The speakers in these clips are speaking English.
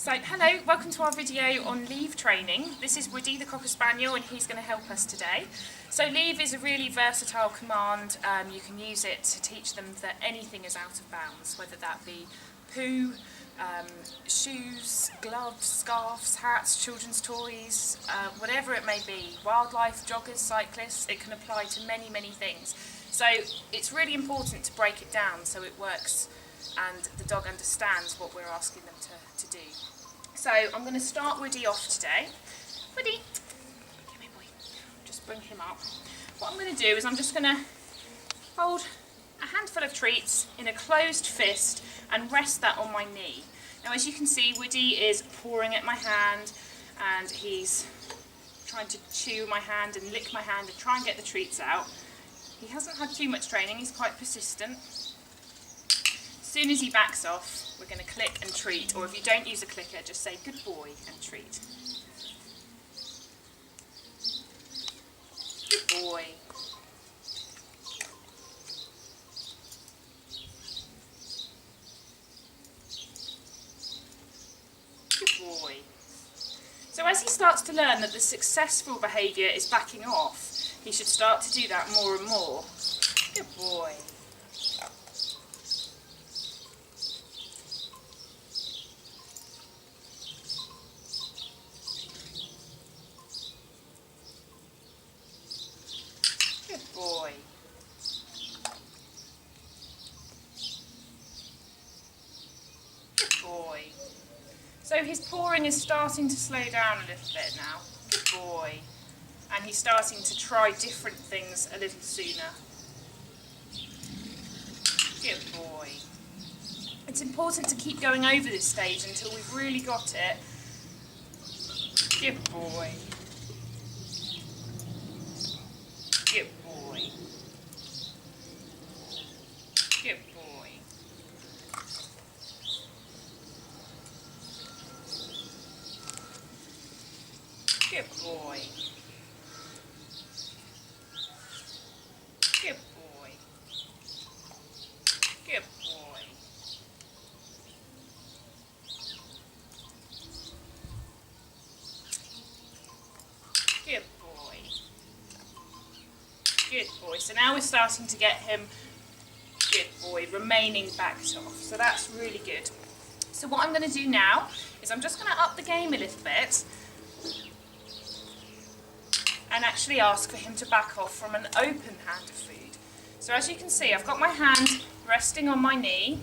So, hello, welcome to our video on leave training. This is Woody, the Cocker Spaniel, and he's going to help us today. So leave is a really versatile command. You can use it to teach them that anything is out of bounds, whether that be poo, shoes, gloves, scarves, hats, children's toys, whatever it may be, wildlife, joggers, cyclists, it can apply to many, many things. So it's really important to break it down so it works and the dog understands what we're asking them to do. So I'm going to start Woody off today. Woody, come here boy, just bring him up. What I'm going to do is I'm just going to hold a handful of treats in a closed fist and rest that on my knee. Now as you can see, Woody is pawing at my hand and he's trying to chew my hand and lick my hand and try and get the treats out. He hasn't had too much training, he's quite persistent. As soon as he backs off, we're going to click and treat, or if you don't use a clicker, just say good boy and treat. Good boy. Good boy. So as he starts to learn that the successful behaviour is backing off, he should start to do that more and more. Good boy. Good boy. Good boy. So his pawing is starting to slow down a little bit now. Good boy. And he's starting to try different things a little sooner. Good boy. It's important to keep going over this stage until we've really got it. Good boy. Good boy. Good boy. Good boy. Good boy. Good boy. Good boy. Good boy. So now we're starting to get him, good boy, remaining backed off. So that's really good. So what I'm going to do now is I'm just going to up the game a little bit and actually ask for him to back off from an open hand of food. So as you can see, I've got my hand resting on my knee.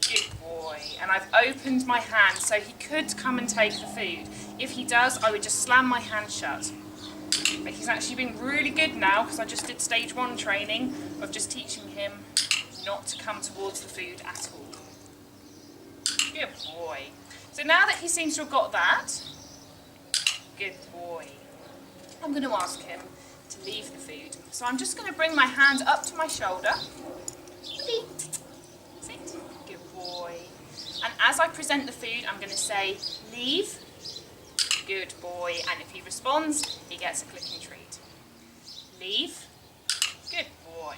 Good boy. And I've opened my hand so he could come and take the food. If he does, I would just slam my hand shut. But he's actually been really good now because I just did stage 1 training of just teaching him not to come towards the food at all. Good boy. So now that he seems to have got that, good boy, I'm going to ask him to leave the food. So I'm just going to bring my hand up to my shoulder. Sit. Good boy. And as I present the food, I'm going to say, leave. Good boy. And if he responds, he gets a click and treat. Leave. Good boy.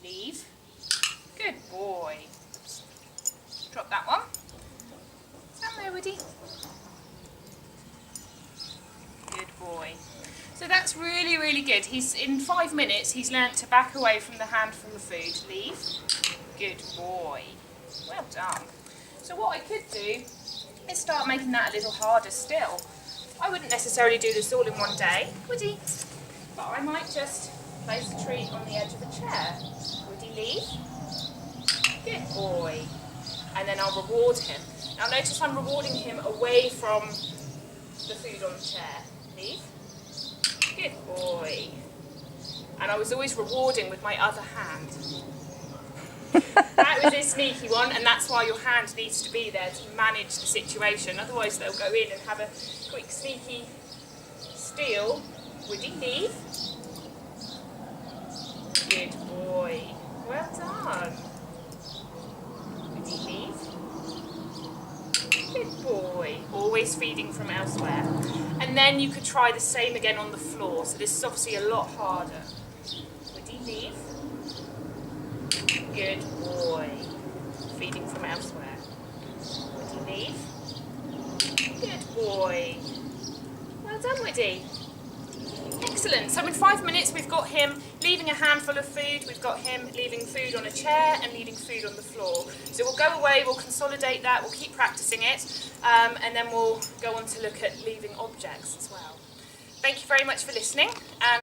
Leave. Good boy. Oops. Drop that one. Stand there, Woody. Good boy. So that's really, really good. In 5 minutes, he's learnt to back away from the hand from the food. Leave. Good boy. Well done. So what I could do is start making that a little harder still. I wouldn't necessarily do this all in one day, Woody, but I might just place a treat on the edge of a chair. Woody, leave. Good boy. And then I'll reward him. Now notice I'm rewarding him away from the food on the chair. Leave. Good boy. And I was always rewarding with my other hand. That was a sneaky one, and that's why your hand needs to be there to manage the situation. Otherwise they'll go in and have a quick sneaky steal. Woody, leave. Good boy. Well done. Woody, leave. Good boy. Always feeding from elsewhere. And then you could try the same again on the floor. So this is obviously a lot harder. Woody, leave. Good boy. Feeding from elsewhere. Woody, leave. Good boy. Well done, Woody. Excellent. So in 5 minutes we've got him leaving a handful of food, we've got him leaving food on a chair and leaving food on the floor. So we'll go away, we'll consolidate that, we'll keep practicing it, and then we'll go on to look at leaving objects as well. Thank you very much for listening.